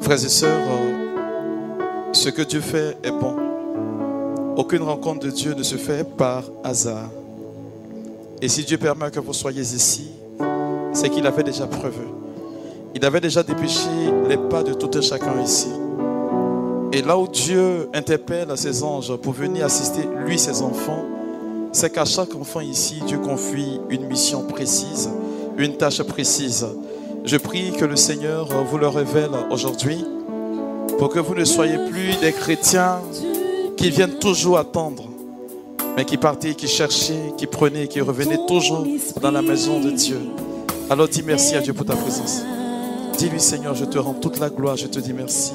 Frères et sœurs, ce que Dieu fait est bon. Aucune rencontre de Dieu ne se fait par hasard. Et si Dieu permet que vous soyez ici, c'est qu'il avait déjà prévu. Il avait déjà dépêché les pas de tout un chacun ici. Et là où Dieu interpelle ses anges pour venir assister lui, ses enfants, c'est qu'à chaque enfant ici, Dieu confie une mission précise, une tâche précise. Je prie que le Seigneur vous le révèle aujourd'hui pour que vous ne soyez plus des chrétiens qui viennent toujours attendre, mais qui partaient, qui cherchaient, qui prenaient, qui revenaient toujours dans la maison de Dieu. Alors dis merci à Dieu pour ta présence. Dis-lui, Seigneur, je te rends toute la gloire, je te dis merci.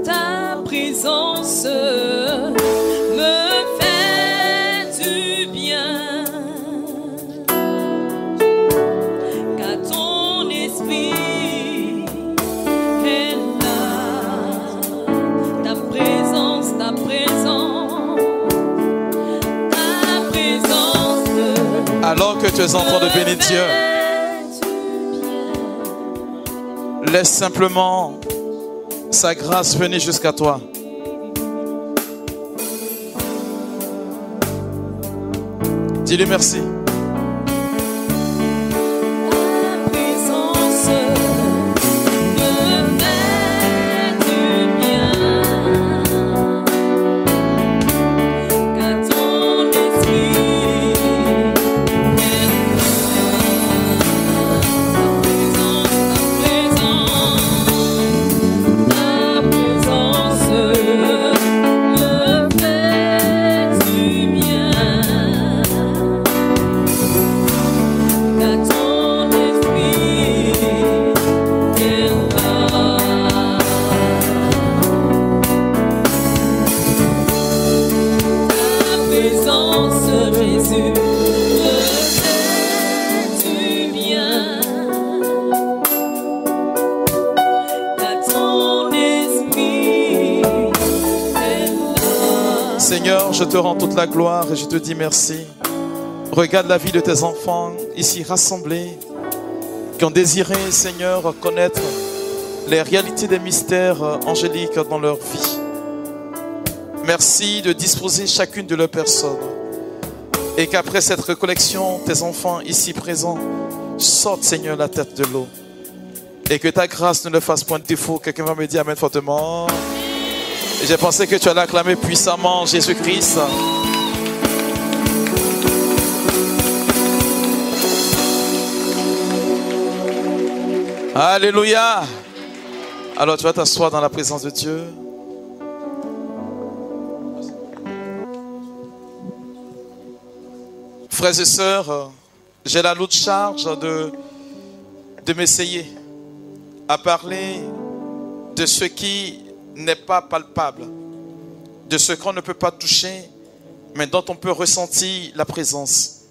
Ta présence me fait du bien, car ton esprit est là. Ta présence, ta présence, ta présence. Alors que tu es en train de bénir Dieu, laisse simplement sa grâce venir jusqu'à toi. Dis-lui merci. Seigneur, je te rends toute la gloire et je te dis merci. Regarde la vie de tes enfants ici rassemblés, qui ont désiré, Seigneur, connaître les réalités des mystères angéliques dans leur vie. Merci de disposer chacune de leurs personnes. Et qu'après cette recollection, tes enfants ici présents sortent, Seigneur, la tête de l'eau. Et que ta grâce ne leur fasse point de défaut. Quelqu'un va me dire amen fortement. Et j'ai pensé que tu allais acclamer puissamment Jésus-Christ. Alléluia. Alors tu vas t'asseoir dans la présence de Dieu. Frères et sœurs, j'ai la lourde charge de m'essayer à parler de ce qui n'est pas palpable, de ce qu'on ne peut pas toucher, mais dont on peut ressentir la présence.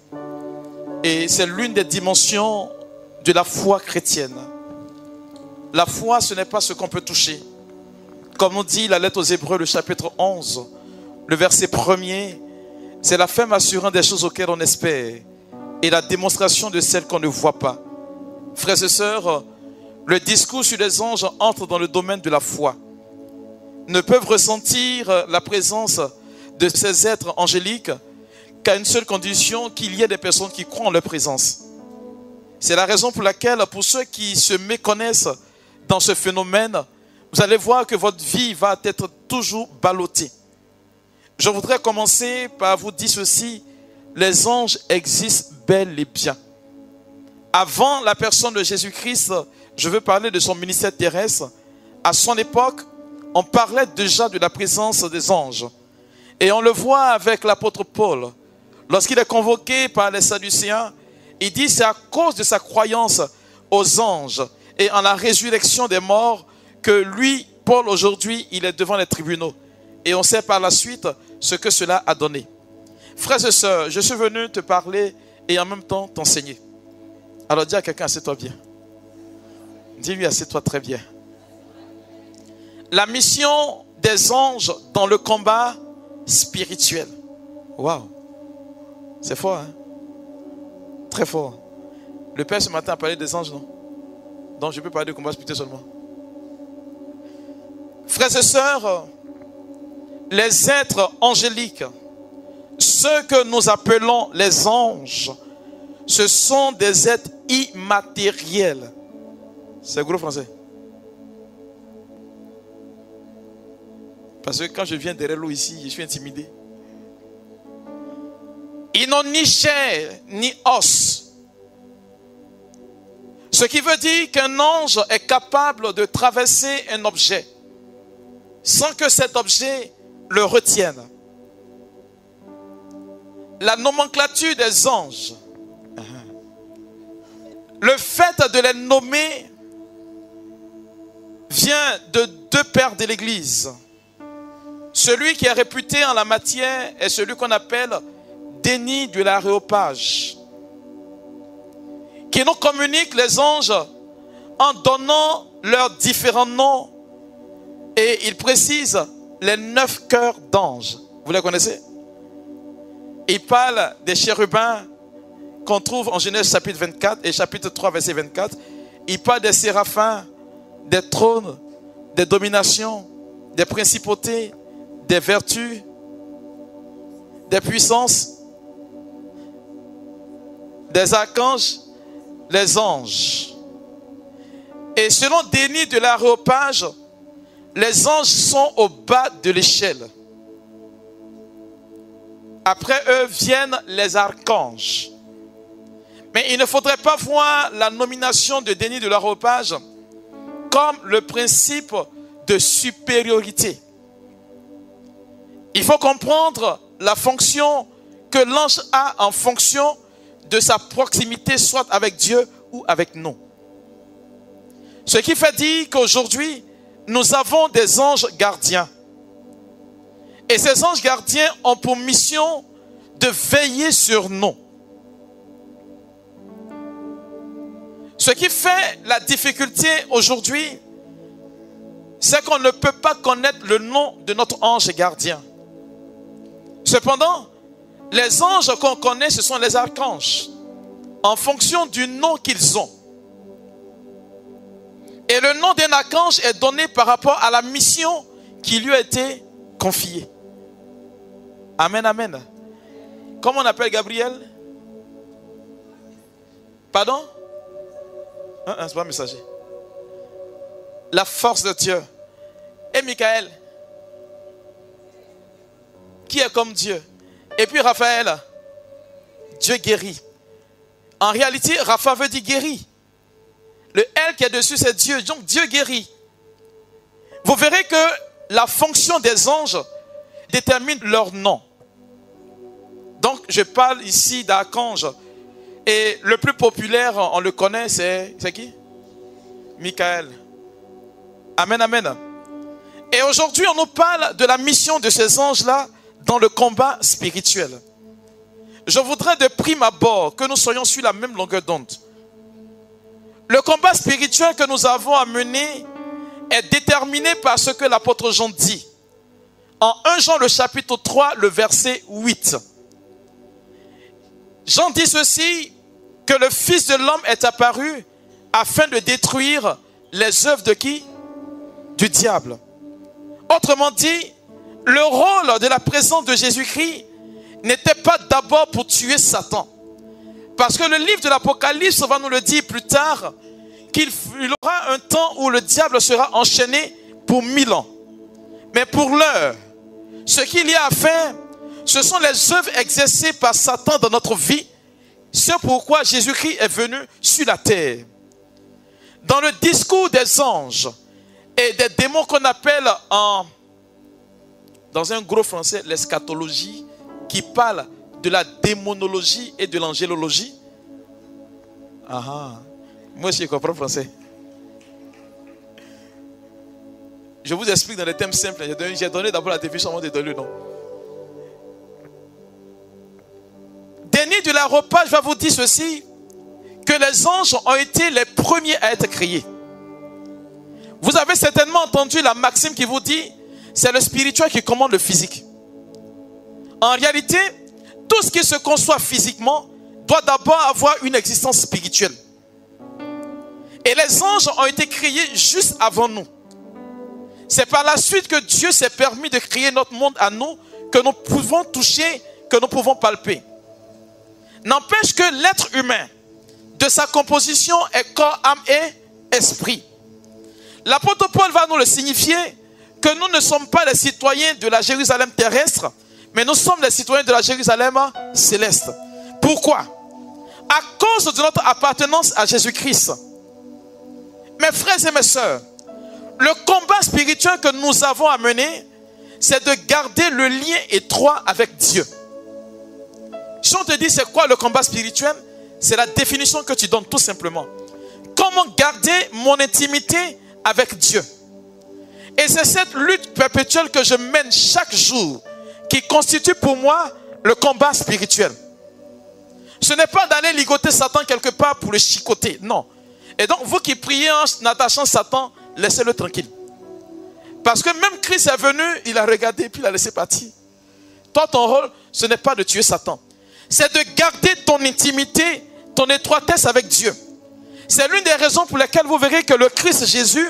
Et c'est l'une des dimensions de la foi chrétienne. La foi, ce n'est pas ce qu'on peut toucher. Comme on dit la lettre aux Hébreux, le chapitre 11, le verset 1er, c'est la ferme assurance des choses auxquelles on espère et la démonstration de celles qu'on ne voit pas. Frères et sœurs, le discours sur les anges entre dans le domaine de la foi. Ne peuvent ressentir la présence de ces êtres angéliques qu'à une seule condition, qu'il y ait des personnes qui croient en leur présence. C'est la raison pour laquelle, pour ceux qui se méconnaissent dans ce phénomène, vous allez voir que votre vie va être toujours ballottée. Je voudrais commencer par vous dire ceci: les anges existent bel et bien. Avant la personne de Jésus-Christ, je veux parler de son ministère terrestre. À son époque, on parlait déjà de la présence des anges. Et on le voit avec l'apôtre Paul. Lorsqu'il est convoqué par les Sadducéens, il dit c'est à cause de sa croyance aux anges et en la résurrection des morts que lui, Paul, aujourd'hui, il est devant les tribunaux. Et on sait par la suite ce que cela a donné. Frères et sœurs, je suis venu te parler et en même temps t'enseigner. Alors dis à quelqu'un, assieds-toi bien. Dis-lui, assieds-toi très bien. La mission des anges dans le combat spirituel. Waouh. C'est fort, hein? Très fort. Le Père ce matin a parlé des anges, non? Donc je peux parler de combat spirituel seulement. Frères et sœurs, les êtres angéliques, ceux que nous appelons les anges, ce sont des êtres immatériels. C'est gros français. Parce que quand je viens derrière l'eau ici, je suis intimidé. Ils n'ont ni chair, ni os. Ce qui veut dire qu'un ange est capable de traverser un objet sans que cet objet le retienne. La nomenclature des anges, le fait de les nommer vient de deux pères de l'Église. Celui qui est réputé en la matière est celui qu'on appelle Denis de l'Aréopage, qui nous communique les anges en donnant leurs différents noms, et il précise les 9 cœurs d'anges. Vous les connaissez? Il parle des chérubins qu'on trouve en Genèse chapitre 24 et chapitre 3 verset 24. Il parle des séraphins, des trônes, des dominations, des principautés, des vertus, des puissances, des archanges, les anges. Et selon Denis de l'Aréopage, les anges sont au bas de l'échelle. Après eux viennent les archanges. Mais il ne faudrait pas voir la nomination de Denis de l'Aréopage comme le principe de supériorité. Il faut comprendre la fonction que l'ange a en fonction de sa proximité, soit avec Dieu ou avec nous. Ce qui fait dire qu'aujourd'hui, nous avons des anges gardiens. Et ces anges gardiens ont pour mission de veiller sur nous. Ce qui fait la difficulté aujourd'hui, c'est qu'on ne peut pas connaître le nom de notre ange gardien. Cependant, les anges qu'on connaît, ce sont les archanges, en fonction du nom qu'ils ont. Et le nom d'un archange est donné par rapport à la mission qui lui a été confiée. Amen, amen. Comment on appelle Gabriel? Pardon? C'est pas un messager. La force de Dieu. Et Michael, qui est comme Dieu. Et puis Raphaël, Dieu guérit. En réalité, Rapha veut dire guéri. Le L qui est dessus, c'est Dieu. Donc Dieu guérit. Vous verrez que la fonction des anges détermine leur nom. Donc je parle ici d'archange. Et le plus populaire, on le connaît, c'est qui? Michael. Amen, amen. Et aujourd'hui, on nous parle de la mission de ces anges-là dans le combat spirituel. Je voudrais de prime abord que nous soyons sur la même longueur d'onde. Le combat spirituel que nous avons à mener est déterminé par ce que l'apôtre Jean dit. En 1 Jean, le chapitre 3, le verset 8. Jean dit ceci, que le Fils de l'homme est apparu afin de détruire les œuvres de qui? Du diable. Autrement dit, le rôle de la présence de Jésus-Christ n'était pas d'abord pour tuer Satan. Parce que le livre de l'Apocalypse va nous le dire plus tard, qu'il y aura un temps où le diable sera enchaîné pour 1000 ans. Mais pour l'heure, ce qu'il y a à faire, ce sont les œuvres exercées par Satan dans notre vie. C'est pourquoi Jésus-Christ est venu sur la terre. Dans le discours des anges et des démons qu'on appelle dans un gros français, l'eschatologie, qui parle de la démonologie et de l'angélologie. Moi aussi je comprends français. Je vous explique dans les thèmes simples. J'ai donné d'abord la définition avant de donner le nom. Denis de l'Aréopage va vous dire ceci, que les anges ont été les premiers à être créés. Vous avez certainement entendu la maxime qui vous dit, c'est le spirituel qui commande le physique. En réalité, tout ce qui se conçoit physiquement doit d'abord avoir une existence spirituelle. Et les anges ont été créés juste avant nous. C'est par la suite que Dieu s'est permis de créer notre monde à nous, que nous pouvons toucher, que nous pouvons palper. N'empêche que l'être humain, de sa composition, est corps, âme et esprit. L'apôtre Paul va nous le signifier, que nous ne sommes pas les citoyens de la Jérusalem terrestre, mais nous sommes les citoyens de la Jérusalem céleste. Pourquoi? À cause de notre appartenance à Jésus-Christ. Mes frères et mes sœurs, le combat spirituel que nous avons à mener, c'est de garder le lien étroit avec Dieu. Si on te dit c'est quoi le combat spirituel, c'est la définition que tu donnes tout simplement. Comment garder mon intimité avec Dieu? Et c'est cette lutte perpétuelle que je mène chaque jour qui constitue pour moi le combat spirituel. Ce n'est pas d'aller ligoter Satan quelque part pour le chicoter, non. Et donc vous qui priez en attachant Satan, laissez-le tranquille. Parce que même Christ est venu, il a regardé et puis il a laissé partir. Toi, ton rôle, ce n'est pas de tuer Satan. C'est de garder ton intimité, ton étroitesse avec Dieu. C'est l'une des raisons pour lesquelles vous verrez que le Christ Jésus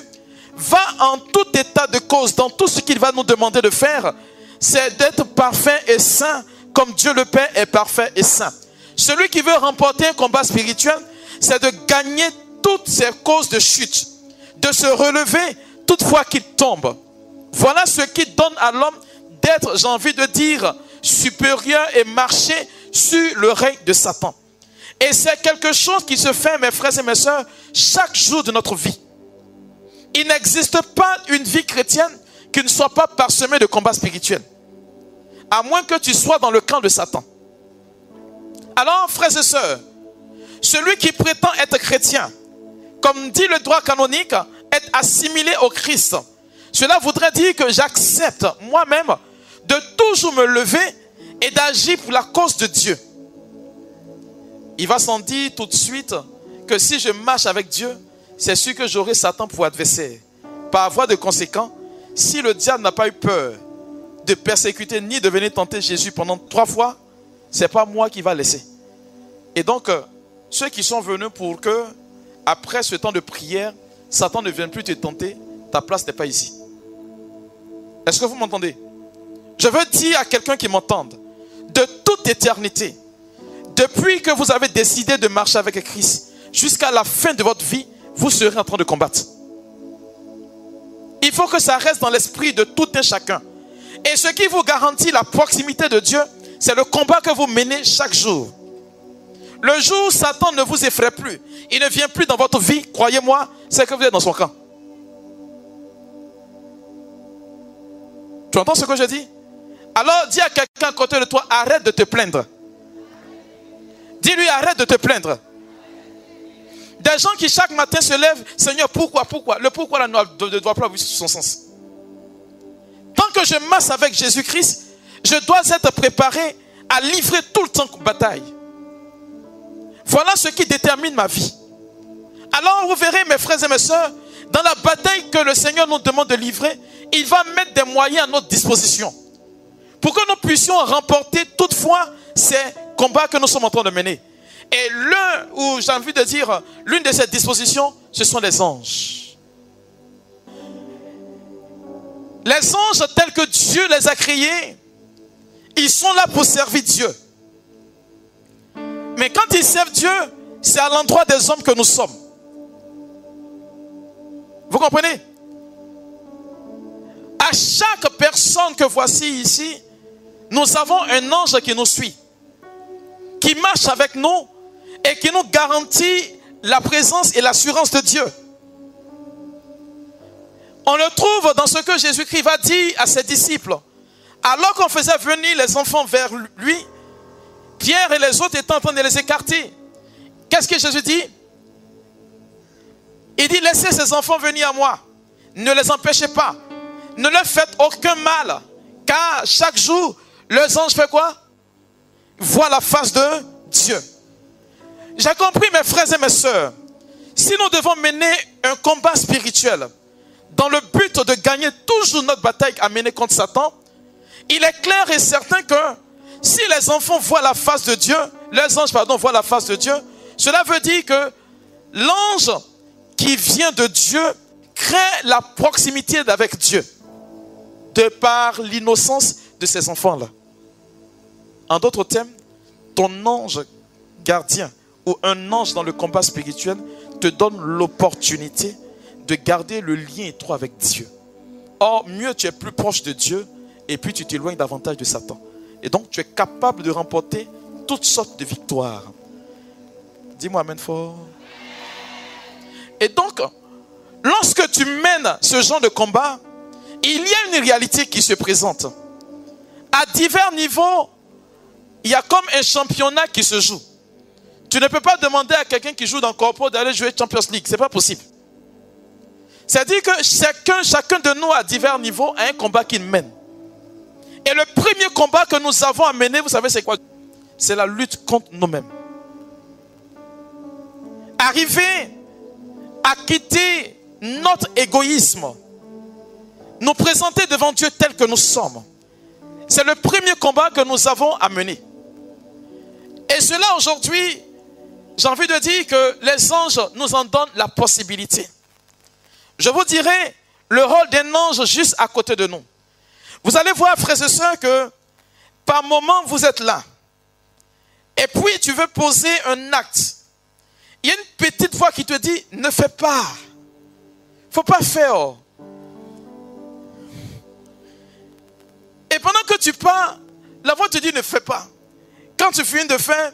va en tout état de cause, dans tout ce qu'il va nous demander de faire, c'est d'être parfait et saint, comme Dieu le Père est parfait et saint. Celui qui veut remporter un combat spirituel, c'est de gagner toutes ces causes de chute, de se relever toutefois qu'il tombe. Voilà ce qui donne à l'homme d'être, j'ai envie de dire, supérieur et marcher sur le règne de Satan. Et c'est quelque chose qui se fait, mes frères et mes sœurs, chaque jour de notre vie. Il n'existe pas une vie chrétienne qui ne soit pas parsemée de combats spirituels. À moins que tu sois dans le camp de Satan. Alors, frères et sœurs, celui qui prétend être chrétien, comme dit le droit canonique, être assimilé au Christ. Cela voudrait dire que j'accepte moi-même de toujours me lever et d'agir pour la cause de Dieu. Il va s'en dire tout de suite que si je marche avec Dieu, c'est sûr que j'aurai Satan pour adversaire. Par voie de conséquent, si le diable n'a pas eu peur de persécuter ni de venir tenter Jésus pendant 3 fois, ce n'est pas moi qui va laisser. Et donc, ceux qui sont venus pour que, après ce temps de prière, Satan ne vienne plus te tenter, ta place n'est pas ici. Est-ce que vous m'entendez? Je veux dire à quelqu'un qui m'entende, de toute éternité, depuis que vous avez décidé de marcher avec Christ, jusqu'à la fin de votre vie, vous serez en train de combattre. Il faut que ça reste dans l'esprit de tout un chacun. Et ce qui vous garantit la proximité de Dieu, c'est le combat que vous menez chaque jour. Le jour où Satan ne vous effraie plus, il ne vient plus dans votre vie, croyez-moi, c'est que vous êtes dans son camp. Tu entends ce que je dis? Alors dis à quelqu'un à côté de toi, arrête de te plaindre. Dis-lui, arrête de te plaindre. Des gens qui chaque matin se lèvent, Seigneur, pourquoi? Le pourquoi là ne doit pas avoir son sens. Tant que je marche avec Jésus-Christ, je dois être préparé à livrer tout le temps une bataille. Voilà ce qui détermine ma vie. Alors vous verrez, mes frères et mes sœurs, dans la bataille que le Seigneur nous demande de livrer, il va mettre des moyens à notre disposition pour que nous puissions remporter toutefois ces combats que nous sommes en train de mener. Et j'ai envie de dire, l'une de ces dispositions, ce sont les anges. Les anges tels que Dieu les a créés, ils sont là pour servir Dieu. Mais quand ils servent Dieu, c'est à l'endroit des hommes que nous sommes. Vous comprenez? À chaque personne que voici ici, nous avons un ange qui nous suit, qui marche avec nous et qui nous garantit la présence et l'assurance de Dieu. On le trouve dans ce que Jésus-Christ va dire à ses disciples. Alors qu'on faisait venir les enfants vers lui, Pierre et les autres étaient en train de les écarter. Qu'est-ce que Jésus dit? Il dit, laissez ces enfants venir à moi. Ne les empêchez pas. Ne leur faites aucun mal. Car chaque jour, les anges font quoi? Voient la face de Dieu. J'ai compris, mes frères et mes sœurs. Si nous devons mener un combat spirituel dans le but de gagner toujours notre bataille à mener contre Satan, il est clair et certain que si les enfants voient la face de Dieu, les anges, voient la face de Dieu, cela veut dire que l'ange qui vient de Dieu crée la proximité avec Dieu de par l'innocence de ces enfants-là. En d'autres termes, ton ange gardien ou un ange dans le combat spirituel te donne l'opportunité de garder le lien étroit avec Dieu. Or, mieux tu es plus proche de Dieu et puis tu t'éloignes davantage de Satan. Et donc, tu es capable de remporter toutes sortes de victoires. Dis-moi amen fort. Et donc, lorsque tu mènes ce genre de combat, il y a une réalité qui se présente. À divers niveaux, il y a comme un championnat qui se joue. Tu ne peux pas demander à quelqu'un qui joue dans le corpo d'aller jouer Champions League. Ce n'est pas possible. C'est-à-dire que chacun de nous à divers niveaux a un combat qu'il mène. Et le premier combat que nous avons à mener, vous savez c'est quoi? C'est la lutte contre nous-mêmes. Arriver à quitter notre égoïsme, nous présenter devant Dieu tel que nous sommes. C'est le premier combat que nous avons à mener. Et cela aujourd'hui, j'ai envie de dire que les anges nous en donnent la possibilité. Je vous dirai le rôle d'un ange juste à côté de nous. Vous allez voir, frères et sœurs, que par moment vous êtes là. Et puis tu veux poser un acte. Il y a une petite voix qui te dit, ne fais pas. Il ne faut pas faire. Et pendant que tu pars, la voix te dit, ne fais pas. Quand tu finis de faire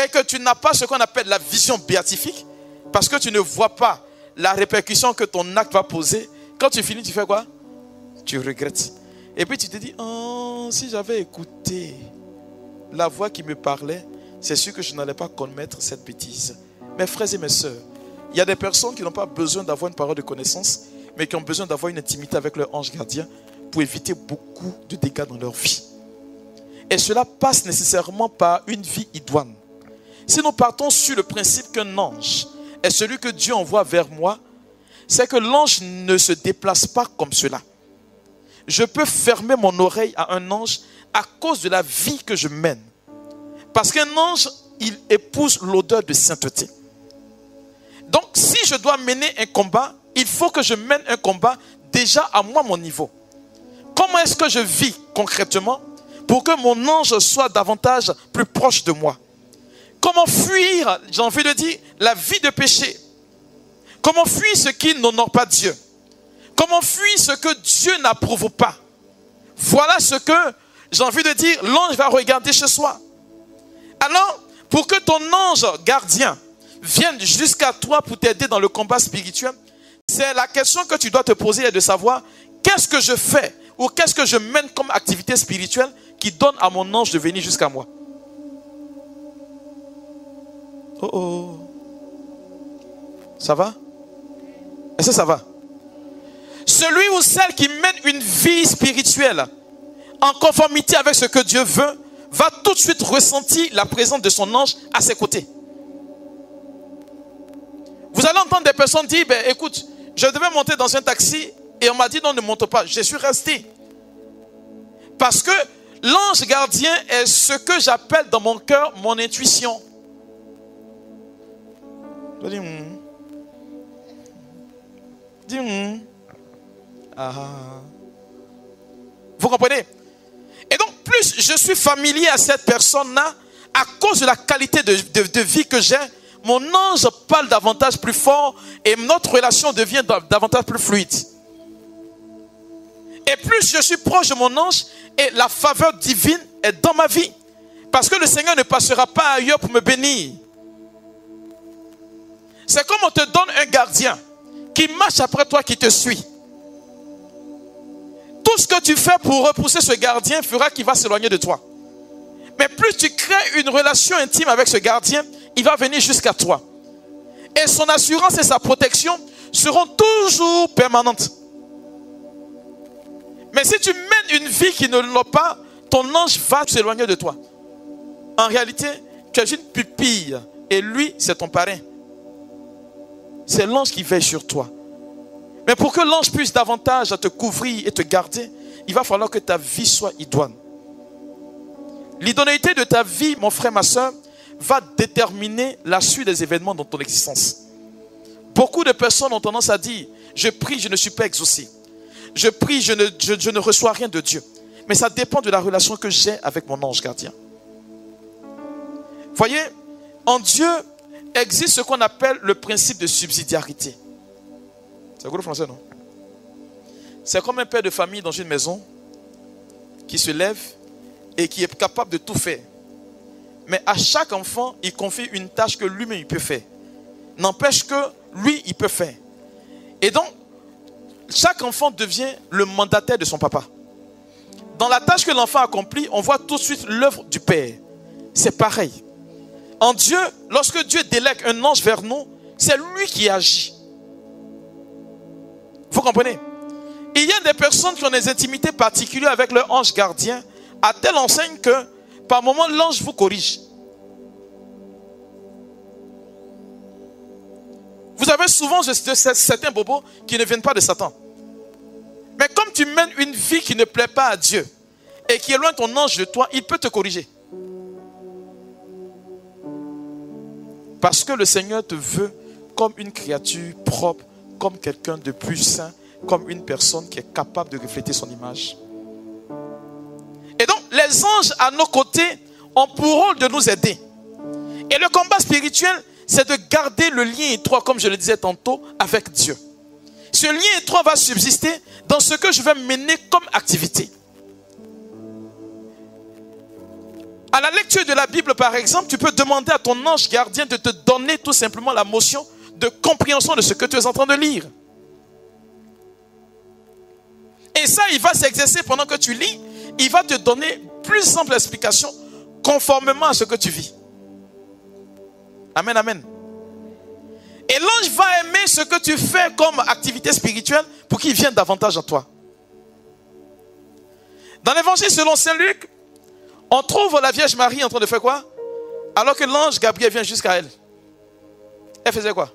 et que tu n'as pas ce qu'on appelle la vision béatifique, parce que tu ne vois pas la répercussion que ton acte va poser, quand tu finis, tu fais quoi? Tu regrettes. Et puis tu te dis, oh, si j'avais écouté la voix qui me parlait, c'est sûr que je n'allais pas commettre cette bêtise. Mes frères et mes sœurs, il y a des personnes qui n'ont pas besoin d'avoir une parole de connaissance, mais qui ont besoin d'avoir une intimité avec leur ange gardien pour éviter beaucoup de dégâts dans leur vie. Et cela passe nécessairement par une vie idoine. Si nous partons sur le principe qu'un ange est celui que Dieu envoie vers moi, c'est que l'ange ne se déplace pas comme cela. Je peux fermer mon oreille à un ange à cause de la vie que je mène. Parce qu'un ange, il épouse l'odeur de sainteté. Donc, si je dois mener un combat, il faut que je mène un combat déjà à moi, mon niveau. Comment est-ce que je vis concrètement pour que mon ange soit davantage plus proche de moi? Comment fuir, j'ai envie de dire, la vie de péché? Comment fuir ce qui n'honore pas Dieu? Comment fuir ce que Dieu n'approuve pas? Voilà ce que, j'ai envie de dire, l'ange va regarder chez soi. Alors, pour que ton ange gardien vienne jusqu'à toi pour t'aider dans le combat spirituel, c'est la question que tu dois te poser et de savoir qu'est-ce que je fais ou qu'est-ce que je mène comme activité spirituelle qui donne à mon ange de venir jusqu'à moi. Oh oh. Ça va? Est-ce que ça va? Celui ou celle qui mène une vie spirituelle en conformité avec ce que Dieu veut va tout de suite ressentir la présence de son ange à ses côtés. Vous allez entendre des personnes dire, ben, écoute, je devais monter dans un taxi et on m'a dit non, ne monte pas. Je suis resté. Parce que l'ange gardien est ce que j'appelle dans mon cœur mon intuition. Je dis, dis, ah. Vous comprenez? Et donc, plus je suis familier à cette personne-là, à cause de la qualité de vie que j'ai, mon ange parle davantage plus fort et notre relation devient davantage plus fluide. Et plus je suis proche de mon ange et la faveur divine est dans ma vie. Parce que le Seigneur ne passera pas ailleurs pour me bénir. C'est comme on te donne un gardien qui marche après toi, qui te suit. Tout ce que tu fais pour repousser ce gardien fera qu'il va s'éloigner de toi. Mais plus tu crées une relation intime avec ce gardien, il va venir jusqu'à toi. Et son assurance et sa protection seront toujours permanentes. Mais si tu mènes une vie qui ne l'a pas, ton ange va s'éloigner de toi. En réalité, tu es une pupille et lui, c'est ton parrain. C'est l'ange qui veille sur toi. Mais pour que l'ange puisse davantage te couvrir et te garder, il va falloir que ta vie soit idoine. L'idonéité de ta vie, mon frère, ma soeur, va déterminer la suite des événements dans ton existence. Beaucoup de personnes ont tendance à dire, je prie, je ne suis pas exaucé. Je prie, je ne reçois rien de Dieu. Mais ça dépend de la relation que j'ai avec mon ange gardien. Voyez, en Dieu existe ce qu'on appelle le principe de subsidiarité. C'est quoi le français, non? C'est comme un père de famille dans une maison qui se lève et qui est capable de tout faire. Mais à chaque enfant, il confie une tâche que lui-même il peut faire. N'empêche que lui, il peut faire. Et donc, chaque enfant devient le mandataire de son papa. Dans la tâche que l'enfant accomplit, on voit tout de suite l'œuvre du Père. C'est pareil. En Dieu, lorsque Dieu délègue un ange vers nous, c'est lui qui agit. Vous comprenez? Il y a des personnes qui ont des intimités particulières avec leur ange gardien, à telle enseigne que, par moments, l'ange vous corrige. Vous avez souvent certains bobos qui ne viennent pas de Satan. Mais comme tu mènes une vie qui ne plaît pas à Dieu et qui éloigne ton ange de toi, il peut te corriger. Parce que le Seigneur te veut comme une créature propre, comme quelqu'un de plus saint, comme une personne qui est capable de refléter son image. Et donc, les anges à nos côtés ont pour rôle de nous aider. Et le combat spirituel, c'est de garder le lien étroit, comme je le disais tantôt, avec Dieu. Ce lien étroit va subsister dans ce que je vais mener comme activité. À la lecture de la Bible, par exemple, tu peux demander à ton ange gardien de te donner tout simplement la motion de compréhension de ce que tu es en train de lire. Et ça, il va s'exercer pendant que tu lis. Il va te donner plus ample explication conformément à ce que tu vis. Amen, amen. Et l'ange va aimer ce que tu fais comme activité spirituelle pour qu'il vienne davantage à toi. Dans l'évangile selon Saint Luc, on trouve la Vierge Marie en train de faire quoi? Alors que l'ange Gabriel vient jusqu'à elle. Elle faisait quoi?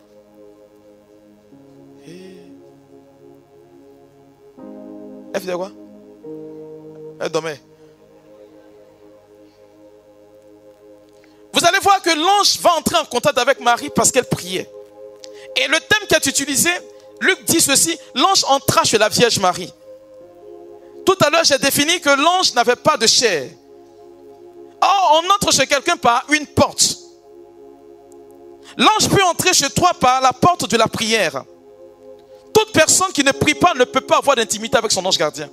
Elle faisait quoi? Elle dormait. Vous allez voir que l'ange va entrer en contact avec Marie parce qu'elle priait. Et le thème qui est utilisé, Luc dit ceci, l'ange entra chez la Vierge Marie. Tout à l'heure, j'ai défini que l'ange n'avait pas de chair. Or, on entre chez quelqu'un par une porte. L'ange peut entrer chez toi par la porte de la prière. Toute personne qui ne prie pas ne peut pas avoir d'intimité avec son ange gardien.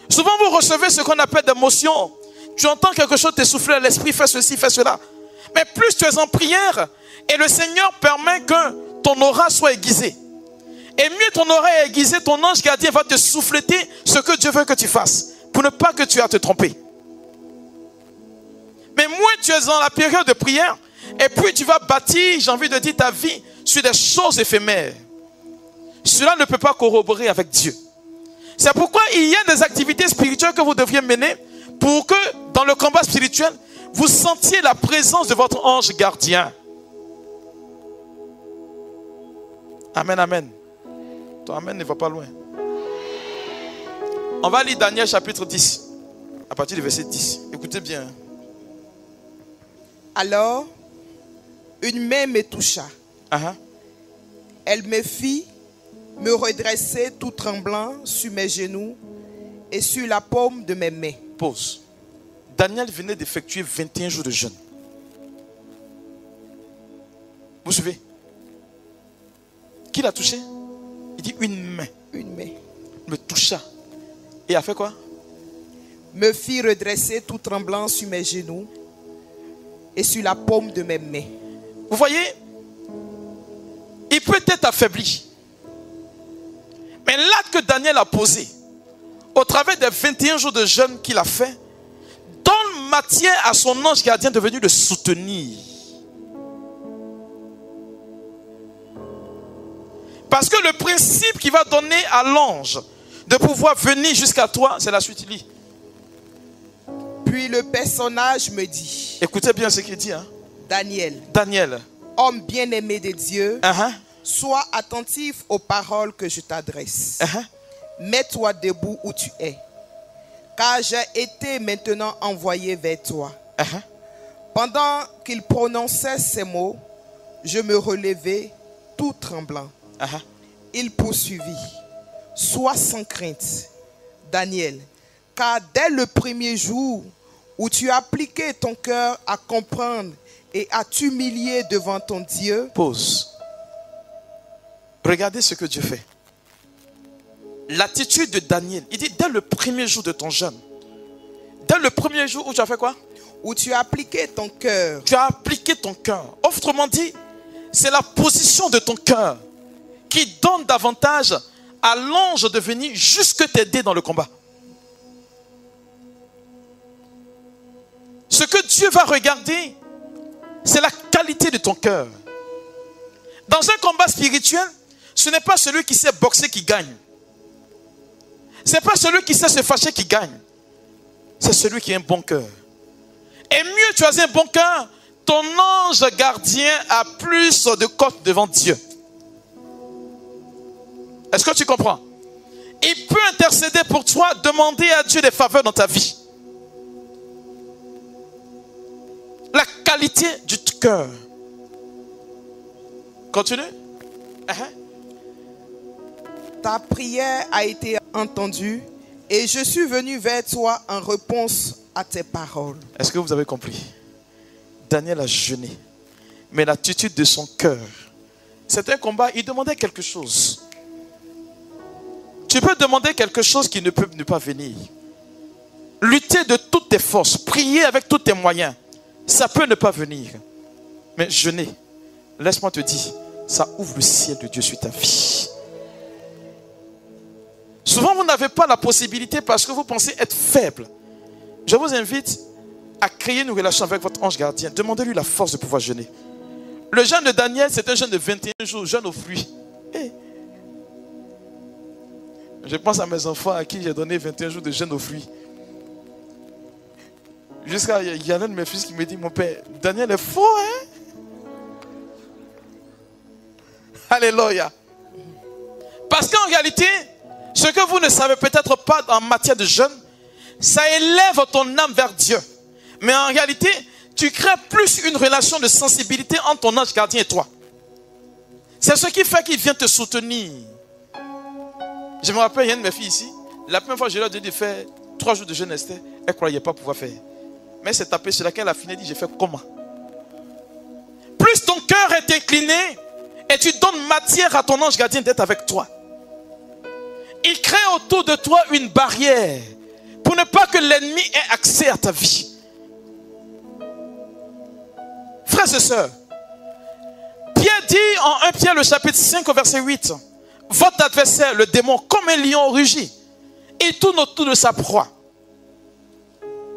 Souvent, vous recevez ce qu'on appelle des motions. Tu entends quelque chose t'essouffler à l'esprit, fais ceci, fais cela. Mais plus tu es en prière, et le Seigneur permet que ton aura soit aiguisée. Et mieux ton aura est aiguisée, ton ange gardien va te souffleter ce que Dieu veut que tu fasses, pour ne pas que tu aies à te tromper. Mais moins tu es dans la période de prière, et puis tu vas bâtir, j'ai envie de dire, ta vie sur des choses éphémères. Cela ne peut pas corroborer avec Dieu. C'est pourquoi il y a des activités spirituelles que vous devriez mener pour que dans le combat spirituel, vous sentiez la présence de votre ange gardien. Amen, amen. Ton amen ne va pas loin. On va lire Daniel chapitre 10, à partir du verset 10. Écoutez bien. Alors, une main me toucha. Elle me fit me redresser tout tremblant sur mes genoux et sur la paume de mes mains. Pause. Daniel venait d'effectuer 21 jours de jeûne. Vous suivez? Qui l'a touché? Il dit une main. Une main. Me toucha. Et a fait quoi? Me fit redresser tout tremblant sur mes genoux et sur la paume de mes mains. Vous voyez? Il peut être affaibli. Mais l'acte que Daniel a posé, au travers des 21 jours de jeûne qu'il a fait, donne matière à son ange gardien de venir le soutenir. Parce que le principe qui va donner à l'ange de pouvoir venir jusqu'à toi, c'est la suite. Il lit. Puis le personnage me dit. Écoutez bien ce qu'il dit. Daniel, homme bien-aimé de Dieu, sois attentif aux paroles que je t'adresse. Mets-toi debout où tu es, car j'ai été maintenant envoyé vers toi. Pendant qu'il prononçait ces mots, je me relevai tout tremblant. Il poursuivit. Sois sans crainte, Daniel, car dès le premier jour où tu as appliqué ton cœur à comprendre et à t'humilier devant ton Dieu. Pause. Regardez ce que Dieu fait. L'attitude de Daniel, il dit dès le premier jour de ton jeûne. Dès le premier jour où tu as fait quoi? Où tu as appliqué ton cœur. Tu as appliqué ton cœur. Autrement dit, c'est la position de ton cœur qui donne davantage à l'ange de venir jusque t'aider dans le combat. Ce que Dieu va regarder, c'est la qualité de ton cœur. Dans un combat spirituel, ce n'est pas celui qui sait boxer qui gagne. Ce n'est pas celui qui sait se fâcher qui gagne. C'est celui qui a un bon cœur. Et mieux tu as un bon cœur, ton ange gardien a plus de cote devant Dieu. Est-ce que tu comprends? Il peut intercéder pour toi, demander à Dieu des faveurs dans ta vie. La qualité du cœur. Continue. Ta prière a été entendue et je suis venu vers toi en réponse à tes paroles. Est-ce que vous avez compris? Daniel a jeûné, mais l'attitude de son cœur, c'est un combat, il demandait quelque chose. Tu peux demander quelque chose qui ne peut ne pas venir. Lutter de toutes tes forces, prier avec tous tes moyens, ça peut ne pas venir. Mais jeûner, laisse-moi te dire, ça ouvre le ciel de Dieu sur ta vie. Souvent, vous n'avez pas la possibilité parce que vous pensez être faible. Je vous invite à créer une relation avec votre ange gardien. Demandez-lui la force de pouvoir jeûner. Le jeûne de Daniel, c'est un jeûne de 21 jours, jeûne aux fruits. Je pense à mes enfants à qui j'ai donné 21 jours de jeûne aux fruits. Jusqu'à, il y a l'un de mes fils qui me dit, mon père, Daniel est faux, hein? Alléluia. Parce qu'en réalité, ce que vous ne savez peut-être pas en matière de jeûne, ça élève ton âme vers Dieu. Mais en réalité, tu crées plus une relation de sensibilité entre ton ange gardien et toi. C'est ce qui fait qu'il vient te soutenir. Je me rappelle, il y a une de mes filles ici. La première fois que je lui ai dit de faire 3 jours de jeûne, Esther, elle ne croyait pas pouvoir faire. Mais elle s'est tapée sur laquelle elle a fini et dit, j'ai fait comment? Plus ton cœur est incliné et tu donnes matière à ton ange gardien d'être avec toi. Il crée autour de toi une barrière pour ne pas que l'ennemi ait accès à ta vie. Frères et sœurs, Pierre dit en 1 Pierre le chapitre 5 au verset 8, votre adversaire, le démon, comme un lion rugit, il tourne autour de sa proie.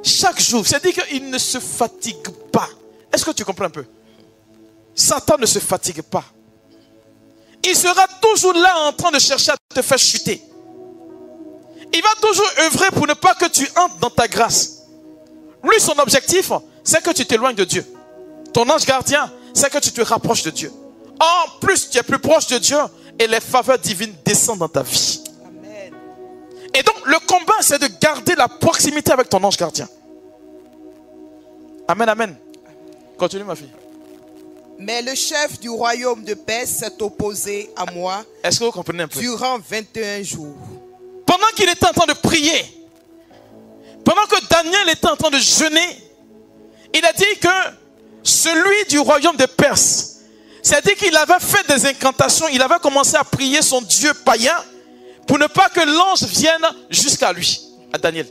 Chaque jour, c'est-à-dire qu'il ne se fatigue pas. Est-ce que tu comprends un peu? Satan ne se fatigue pas. Il sera toujours là en train de chercher à te faire chuter. Il va toujours œuvrer pour ne pas que tu entres dans ta grâce. Lui, son objectif, c'est que tu t'éloignes de Dieu. Ton ange gardien, c'est que tu te rapproches de Dieu. En plus, tu es plus proche de Dieu et les faveurs divines descendent dans ta vie. Amen. Et donc, le combat, c'est de garder la proximité avec ton ange gardien. Amen, amen. Continue, ma fille. Mais le chef du royaume de Perse s'est opposé à moi. Est-ce que vous comprenez un peu? Durant 21 jours. Pendant qu'il était en train de prier, pendant que Daniel était en train de jeûner, il a dit que celui du royaume de Perse, c'est-à-dire qu'il avait fait des incantations, il avait commencé à prier son Dieu païen pour ne pas que l'ange vienne jusqu'à lui, à Daniel.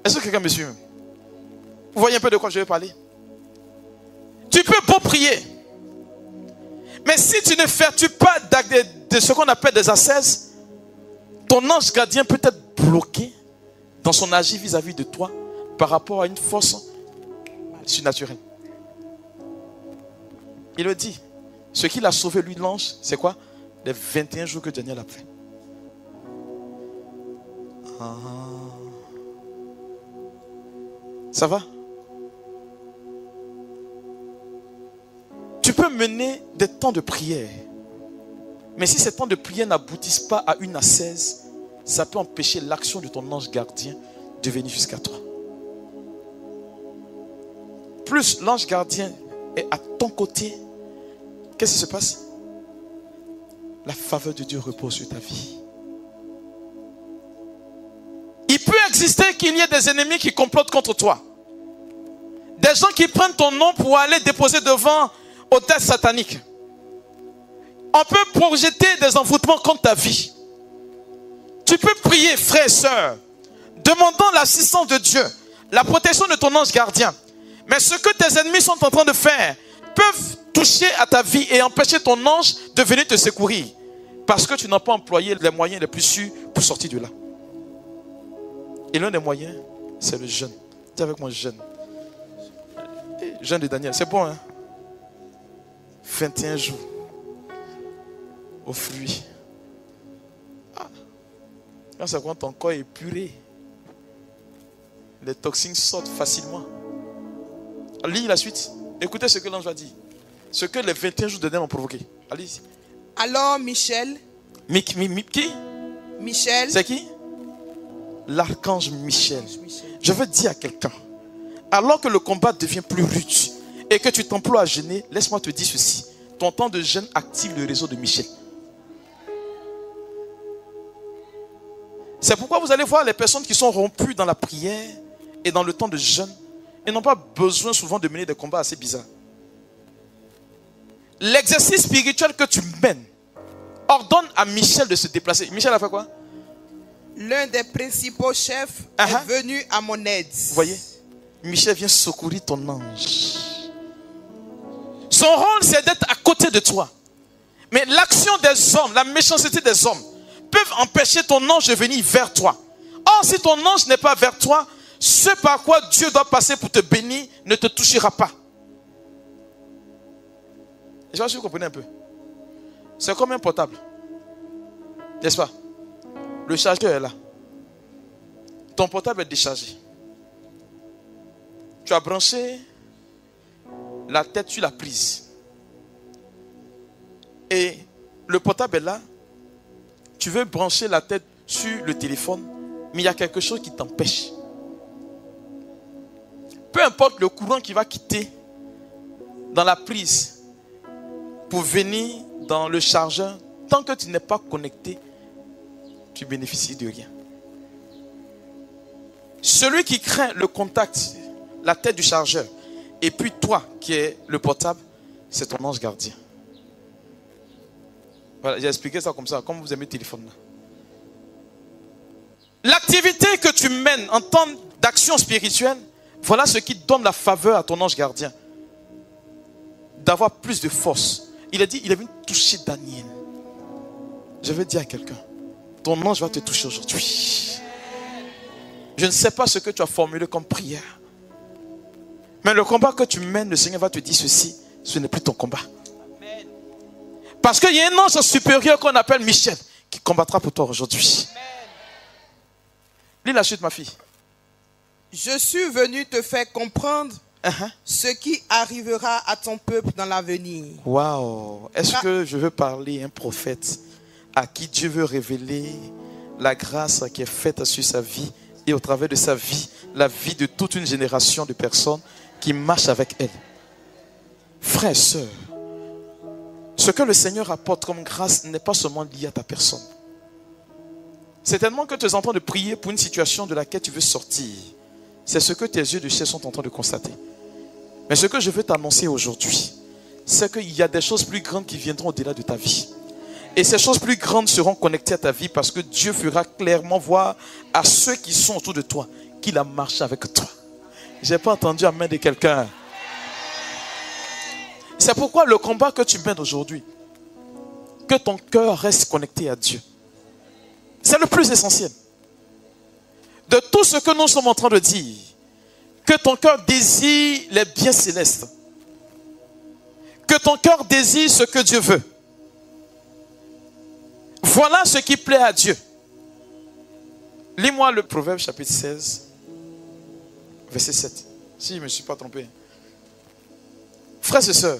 Est-ce que quelqu'un me suit? Vous voyez un peu de quoi je vais parler? Tu peux beau prier, mais si tu ne vertus pas de ce qu'on appelle des ascèses, ton ange gardien peut être bloqué dans son agir vis-à-vis de toi par rapport à une force surnaturelle. Il le dit. Ce qui l'a sauvé, lui, l'ange, c'est quoi? Les 21 jours que Daniel a fait. Ça va? Tu peux mener des temps de prière. Mais si ces temps de prière n'aboutissent pas à une ascèse, ça peut empêcher l'action de ton ange gardien de venir jusqu'à toi. Plus l'ange gardien est à ton côté, qu'est-ce qui se passe? La faveur de Dieu repose sur ta vie. Il peut exister qu'il y ait des ennemis qui complotent contre toi. Des gens qui prennent ton nom pour aller déposer devant autel satanique. On peut projeter des envoûtements contre ta vie. Tu peux prier, frères et sœurs, demandant l'assistance de Dieu, la protection de ton ange gardien. Mais ce que tes ennemis sont en train de faire peuvent toucher à ta vie et empêcher ton ange de venir te secourir. Parce que tu n'as pas employé les moyens les plus sûrs pour sortir de là. Et l'un des moyens, c'est le jeûne. Dis avec moi, jeûne. Jeûne de Daniel, c'est bon, hein? 21 jours. Aux fruits. Quand c'est quand ton corps est puré, les toxines sortent facilement. Lis la suite. Écoutez ce que l'ange a dit. Ce que les 21 jours de Daniel ont provoqué. Allez-y. Alors Michel. Qui? Michel. C'est qui? L'archange Michel. Je veux dire à quelqu'un, alors que le combat devient plus rude et que tu t'emploies à jeûner, laisse-moi te dire ceci. Ton temps de jeûne active le réseau de Michel. C'est pourquoi vous allez voir les personnes qui sont rompues dans la prière et dans le temps de jeûne. Ils n'ont pas besoin souvent de mener des combats assez bizarres. L'exercice spirituel que tu mènes ordonne à Michel de se déplacer. Michel a fait quoi? L'un des principaux chefs est venu à mon aide. Vous voyez? Michel vient secourir ton ange. Son rôle, c'est d'être à côté de toi. Mais l'action des hommes, la méchanceté des hommes, peuvent empêcher ton ange de venir vers toi. Or, si ton ange n'est pas vers toi, ce par quoi Dieu doit passer pour te bénir ne te touchera pas. Je sais pas si vous comprenez un peu. C'est comme un portable. N'est-ce pas? Le chargeur est là. Ton portable est déchargé. Tu as branché la tête sur la prise. Et le portable est là. Tu veux brancher la tête sur le téléphone, mais il y a quelque chose qui t'empêche. Peu importe le courant qui va quitter dans la prise pour venir dans le chargeur, tant que tu n'es pas connecté, tu bénéficies de rien. Celui qui craint le contact, la tête du chargeur, et puis toi qui es le portable, c'est ton ange gardien. Voilà, j'ai expliqué ça comme ça, comme vous aimez le téléphone là. L'activité que tu mènes en temps d'action spirituelle, voilà ce qui donne la faveur à ton ange gardien. D'avoir plus de force. Il a dit, il est venu toucher Daniel. Je veux dire à quelqu'un, ton ange va te toucher aujourd'hui. Je ne sais pas ce que tu as formulé comme prière. Mais le combat que tu mènes, le Seigneur va te dire ceci, ce n'est plus ton combat. Parce qu'il y a un ange supérieur qu'on appelle Michel qui combattra pour toi aujourd'hui. Lis la suite, ma fille. Je suis venu te faire comprendre ce qui arrivera à ton peuple dans l'avenir. Waouh! Est-ce que je veux parler à un prophète à qui Dieu veut révéler la grâce qui est faite sur sa vie et au travers de sa vie, la vie de toute une génération de personnes qui marchent avec elle? Frères et sœurs, ce que le Seigneur apporte comme grâce n'est pas seulement lié à ta personne. Certainement que tu es en train de prier pour une situation de laquelle tu veux sortir. C'est ce que tes yeux de chair sont en train de constater. Mais ce que je veux t'annoncer aujourd'hui, c'est qu'il y a des choses plus grandes qui viendront au-delà de ta vie. Et ces choses plus grandes seront connectées à ta vie parce que Dieu fera clairement voir à ceux qui sont autour de toi qu'il a marché avec toi. Je n'ai pas entendu amen de quelqu'un. C'est pourquoi le combat que tu mènes aujourd'hui, que ton cœur reste connecté à Dieu. C'est le plus essentiel. De tout ce que nous sommes en train de dire, que ton cœur désire les biens célestes. Que ton cœur désire ce que Dieu veut. Voilà ce qui plaît à Dieu. Lis-moi le Proverbe chapitre 16, verset 7. Si je ne me suis pas trompé. Frères et sœurs,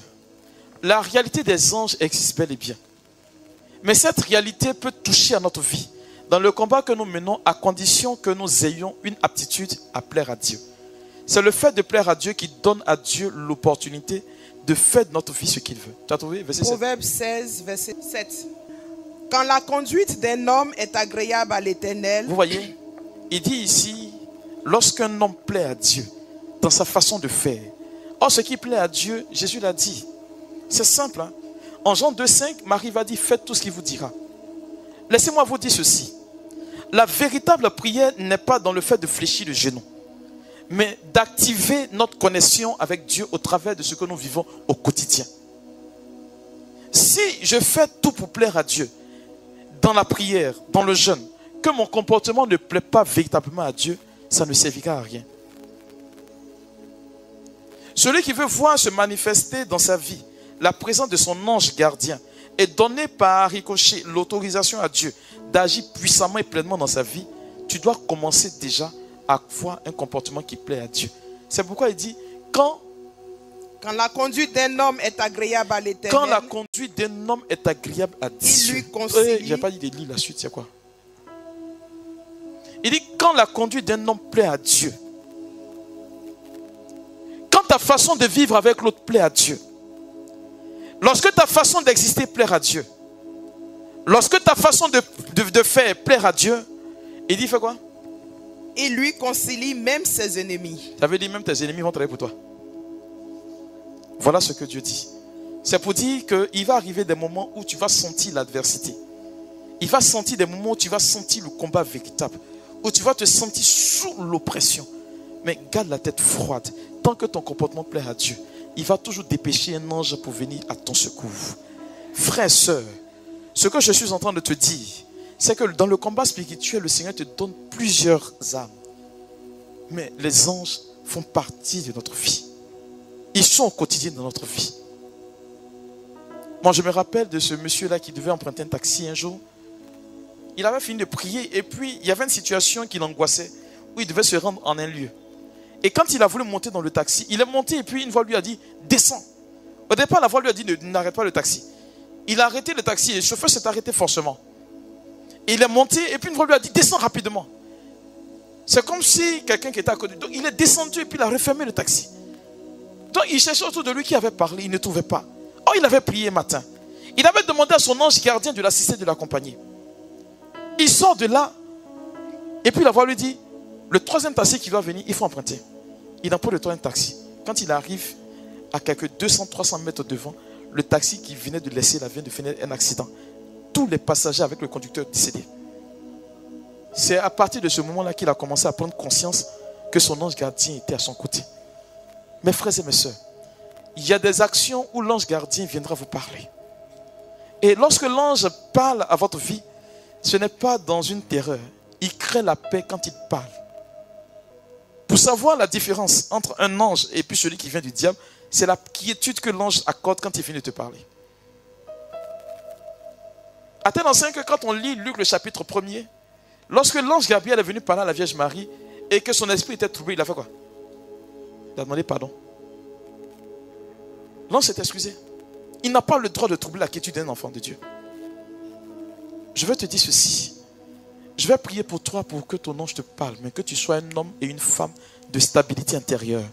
la réalité des anges existe bel et bien. Mais cette réalité peut toucher à notre vie dans le combat que nous menons à condition que nous ayons une aptitude à plaire à Dieu. C'est le fait de plaire à Dieu qui donne à Dieu l'opportunité de faire de notre vie ce qu'il veut. Tu as trouvé? Verset 7. Proverbe 16, verset 7. Quand la conduite d'un homme est agréable à l'Éternel. Vous voyez, il dit ici, lorsqu'un homme plaît à Dieu dans sa façon de faire. Or, ce qui plaît à Dieu, Jésus l'a dit. C'est simple. Hein? En Jean 2,5, Marie va dire, faites tout ce qu'il vous dira. Laissez-moi vous dire ceci. La véritable prière n'est pas dans le fait de fléchir le genou, mais d'activer notre connexion avec Dieu au travers de ce que nous vivons au quotidien. Si je fais tout pour plaire à Dieu, dans la prière, dans le jeûne, que mon comportement ne plaît pas véritablement à Dieu, ça ne servira à rien. Celui qui veut voir se manifester dans sa vie la présence de son ange gardien et donner par ricochet l'autorisation à Dieu d'agir puissamment et pleinement dans sa vie, tu dois commencer déjà à avoir un comportement qui plaît à Dieu. C'est pourquoi il dit, quand la conduite d'un homme est agréable à l'Éternel. Quand la conduite d'un homme est agréable à Dieu. Il lui concilie. J'ai pas dit de lire la suite, c'est quoi? Il dit, quand la conduite d'un homme plaît à Dieu. Quand ta façon de vivre avec l'autre plaît à Dieu. Lorsque ta façon d'exister plaît à Dieu. Lorsque ta façon de faire plaît à Dieu, il dit, fait quoi? Il lui concilie même ses ennemis. Ça veut dire même tes ennemis vont travailler pour toi. Voilà ce que Dieu dit. C'est pour dire qu'il va arriver des moments où tu vas sentir l'adversité. Il va sentir des moments où tu vas sentir le combat véritable. Où tu vas te sentir sous l'oppression. Mais garde la tête froide. Tant que ton comportement plaît à Dieu, il va toujours dépêcher un ange pour venir à ton secours. Frère et soeur, ce que je suis en train de te dire, c'est que dans le combat spirituel, le Seigneur te donne plusieurs âmes. Mais les anges font partie de notre vie. Ils sont au quotidien de notre vie. Moi, je me rappelle de ce monsieur-là qui devait emprunter un taxi un jour. Il avait fini de prier et puis il y avait une situation qui l'angoissait où il devait se rendre en un lieu. Et quand il a voulu monter dans le taxi, il est monté et puis une voix lui a dit « Descends ». Au départ, la voix lui a dit « N'arrête pas le taxi ». Il a arrêté le taxi et le chauffeur s'est arrêté forcément. Et il est monté et puis une voix lui a dit « Descends rapidement ». C'est comme si quelqu'un qui était à côté. Donc il est descendu et puis il a refermé le taxi. Donc il cherchait autour de lui qui avait parlé, il ne trouvait pas. Oh, il avait prié matin. Il avait demandé à son ange gardien de l'assister, de l'accompagner. Il sort de là et puis la voix lui dit, le troisième taxi qui va venir, il faut emprunter. Il emprunte le troisième taxi. Quand il arrive à quelques 200-300 mètres devant, le taxi qui venait de laisser vient de faire un accident. Tous les passagers avec le conducteur décédés. C'est à partir de ce moment-là qu'il a commencé à prendre conscience que son ange gardien était à son côté. Mes frères et mes soeurs, il y a des actions où l'ange gardien viendra vous parler. Et lorsque l'ange parle à votre vie, ce n'est pas dans une terreur. Il crée la paix quand il parle. Pour savoir la différence entre un ange et puis celui qui vient du diable, c'est la quiétude que l'ange accorde quand il finit de te parler. À tel enseigne que quand on lit Luc le chapitre 1er, lorsque l'ange Gabriel est venu parler à la Vierge Marie et que son esprit était troublé, il a fait quoi? Il a demandé pardon. L'ange s'est excusé. Il n'a pas le droit de troubler la quiétude d'un enfant de Dieu. Je vais te dire ceci. Je vais prier pour toi pour que ton ange te parle, mais que tu sois un homme et une femme de stabilité intérieure.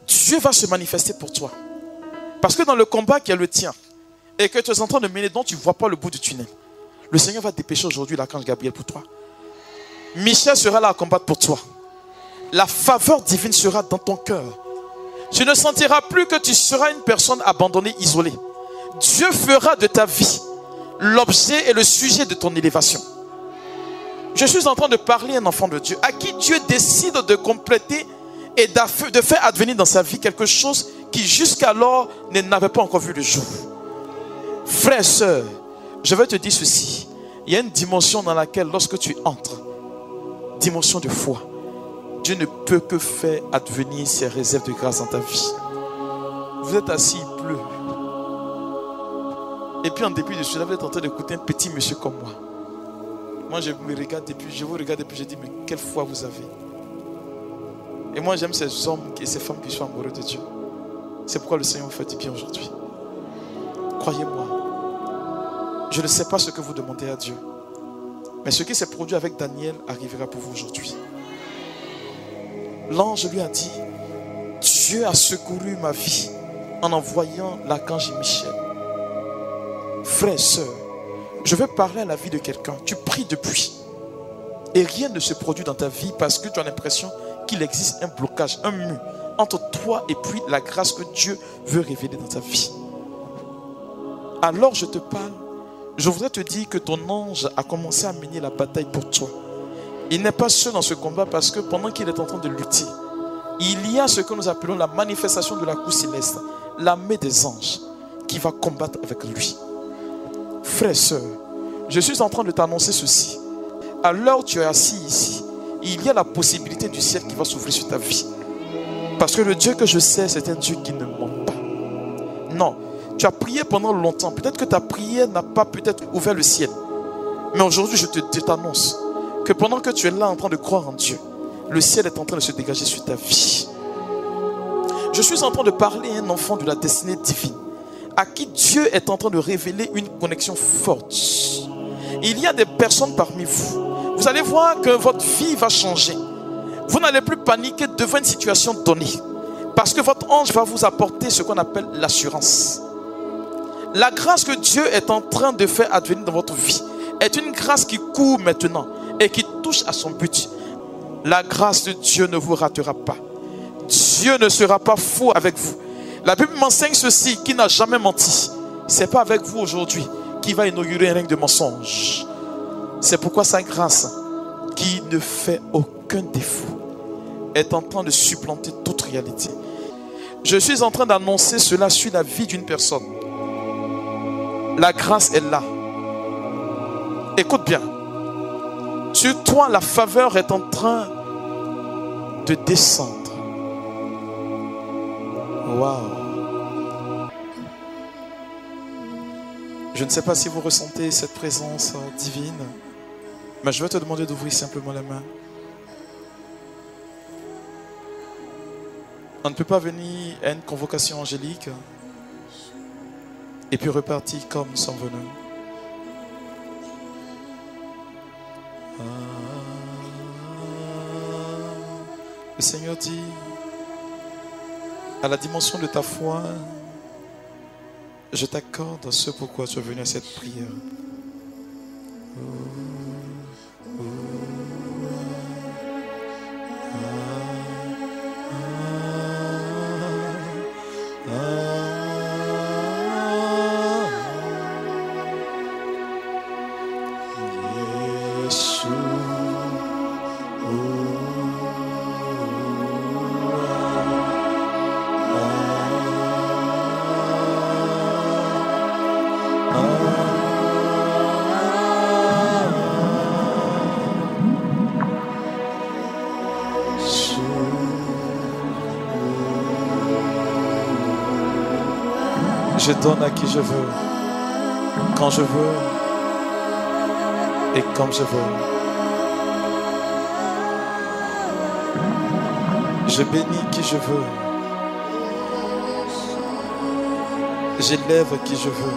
Dieu va se manifester pour toi. Parce que dans le combat qui est le tien, et que tu es en train de mener, dont tu ne vois pas le bout du tunnel, le Seigneur va dépêcher aujourd'hui l'archange Gabriel pour toi. Michel sera là à combattre pour toi. La faveur divine sera dans ton cœur. Tu ne sentiras plus que tu seras une personne abandonnée, isolée. Dieu fera de ta vie l'objet et le sujet de ton élévation. Je suis en train de parler à un enfant de Dieu à qui Dieu décide de compléter et de faire advenir dans sa vie quelque chose qui jusqu'alors n'avait pas encore vu le jour. Frère et soeur, je vais te dire ceci. Il y a une dimension dans laquelle lorsque tu entres, dimension de foi, Dieu ne peut que faire advenir ses réserves de grâce dans ta vie. Vous êtes assis, il pleut. Et puis en dépit de cela, vous êtes en train d'écouter un petit monsieur comme moi. Moi je me regarde et puis je vous regarde et puis je dis, mais quelle foi vous avez. Et moi j'aime ces hommes et ces femmes qui sont amoureux de Dieu. C'est pourquoi le Seigneur vous fait du bien aujourd'hui. Croyez-moi, je ne sais pas ce que vous demandez à Dieu, mais ce qui s'est produit avec Daniel arrivera pour vous aujourd'hui. L'ange lui a dit, Dieu a secouru ma vie en envoyant l'archange Michel. Frère, sœur, je veux parler à la vie de quelqu'un. Tu pries depuis et rien ne se produit dans ta vie parce que tu as l'impression qu'il existe un blocage, un mur entre toi et puis la grâce que Dieu veut révéler dans ta vie. Alors je te parle, je voudrais te dire que ton ange a commencé à mener la bataille pour toi. Il n'est pas seul dans ce combat parce que pendant qu'il est en train de lutter, il y a ce que nous appelons la manifestation de la cour céleste, l'armée des anges qui va combattre avec lui. Frère, sœur, je suis en train de t'annoncer ceci. À l'heure où tu es assis ici, il y a la possibilité du ciel qui va s'ouvrir sur ta vie. Parce que le Dieu que je sais, c'est un Dieu qui ne ment pas. Non, tu as prié pendant longtemps. Peut-être que ta prière n'a pas peut-être ouvert le ciel. Mais aujourd'hui, je t'annonce que pendant que tu es là en train de croire en Dieu, le ciel est en train de se dégager sur ta vie. Je suis en train de parler à un enfant de la destinée divine, à qui Dieu est en train de révéler une connexion forte. Il y a des personnes parmi vous. Vous allez voir que votre vie va changer. Vous n'allez plus paniquer devant une situation donnée. Parce que votre ange va vous apporter ce qu'on appelle l'assurance. La grâce que Dieu est en train de faire advenir dans votre vie est une grâce qui court maintenant et qui touche à son but. La grâce de Dieu ne vous ratera pas. Dieu ne sera pas fou avec vous. La Bible m'enseigne ceci, qui n'a jamais menti. Ce n'est pas avec vous aujourd'hui qui va inaugurer un règne de mensonge. C'est pourquoi sa grâce, qui ne fait aucun défaut, est en train de supplanter toute réalité. Je suis en train d'annoncer cela sur la vie d'une personne. La grâce est là. Écoute bien. Sur toi, la faveur est en train de descendre. Waouh. Je ne sais pas si vous ressentez cette présence divine, mais je vais te demander d'ouvrir simplement la main. On ne peut pas venir à une convocation angélique et puis repartir comme nous sommes venus. Le Seigneur dit, à la dimension de ta foi, je t'accorde ce pourquoi tu es venu à cette prière. Je donne à qui je veux, quand je veux et comme je veux. Je bénis qui je veux. J'élève qui je veux.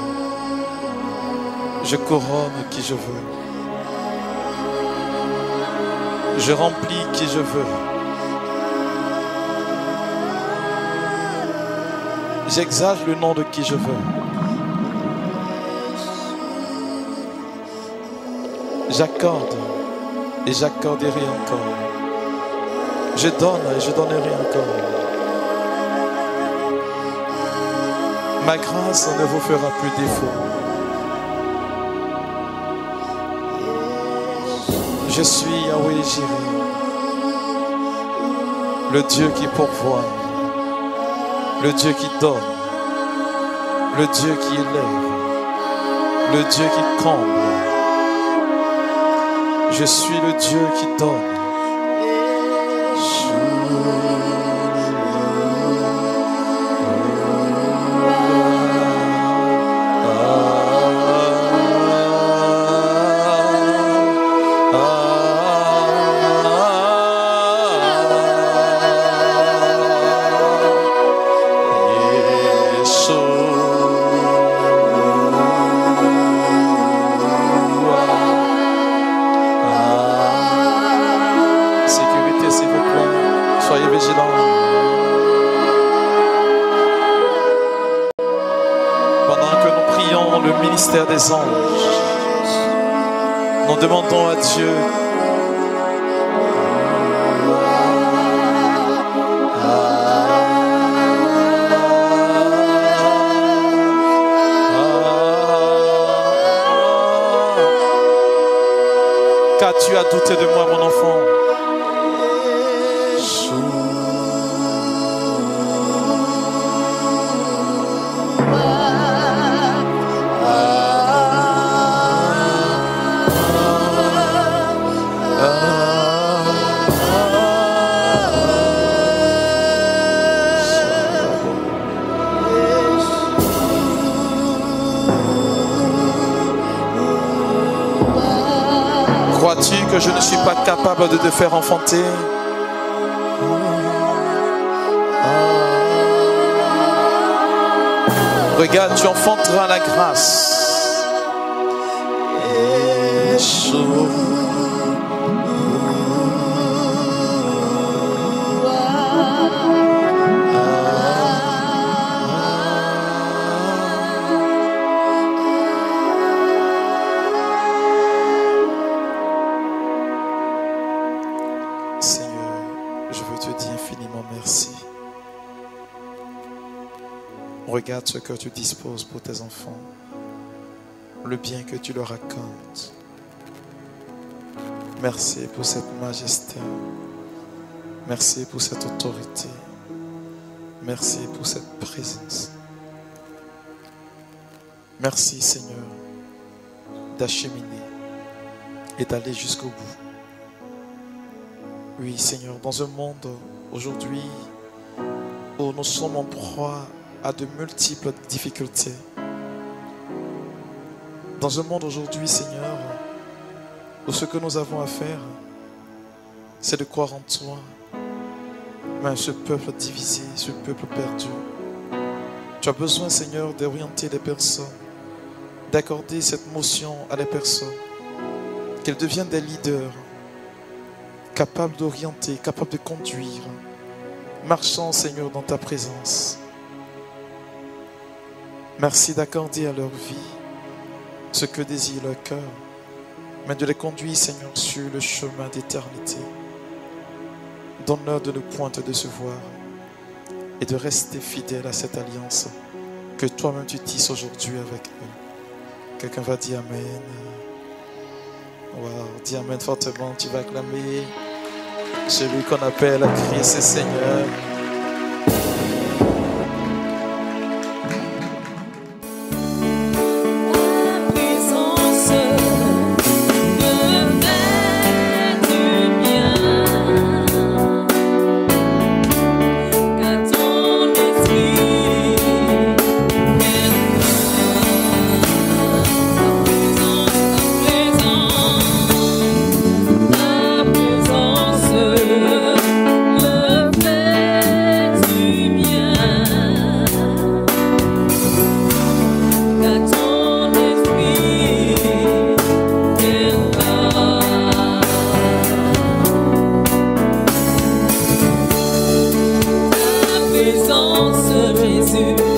Je couronne qui je veux. Je remplis qui je veux. J'exalte le nom de qui je veux. J'accorde et j'accorderai encore. Je donne et je donnerai encore. Ma grâce ne vous fera plus défaut. Je suis Yahweh Jireh, le Dieu qui pourvoit, le Dieu qui donne, le Dieu qui élève, le Dieu qui comble. Je suis le Dieu qui donne. le ministère des anges. Nous demandons à Dieu qu'as-tu à douter de moi, mon enfant? Crois-tu que je ne suis pas capable de te faire enfanter? Regarde, tu enfanteras la grâce. Regarde ce que tu disposes pour tes enfants, le bien que tu leur accordes. Merci pour cette majesté. Merci pour cette autorité. Merci pour cette présence. Merci Seigneur d'acheminer et d'aller jusqu'au bout. Oui Seigneur, dans un monde aujourd'hui où nous sommes en proie à de multiples difficultés. Dans un monde aujourd'hui, Seigneur, où ce que nous avons à faire, c'est de croire en toi. Mais ce peuple divisé, ce peuple perdu, tu as besoin, Seigneur, d'orienter les personnes, d'accorder cette motion à les personnes, qu'elles deviennent des leaders, capables d'orienter, capables de conduire, marchant, Seigneur, dans ta présence. Merci d'accorder à leur vie ce que désire leur cœur, mais de les conduire, Seigneur, sur le chemin d'éternité. Donne-leur de ne point te décevoir et de rester fidèle à cette alliance que toi-même tu tisses aujourd'hui avec eux. Quelqu'un va dire Amen. Wow, dis Amen fortement, tu vas acclamer celui qu'on appelle Christ et Seigneur. Jésus.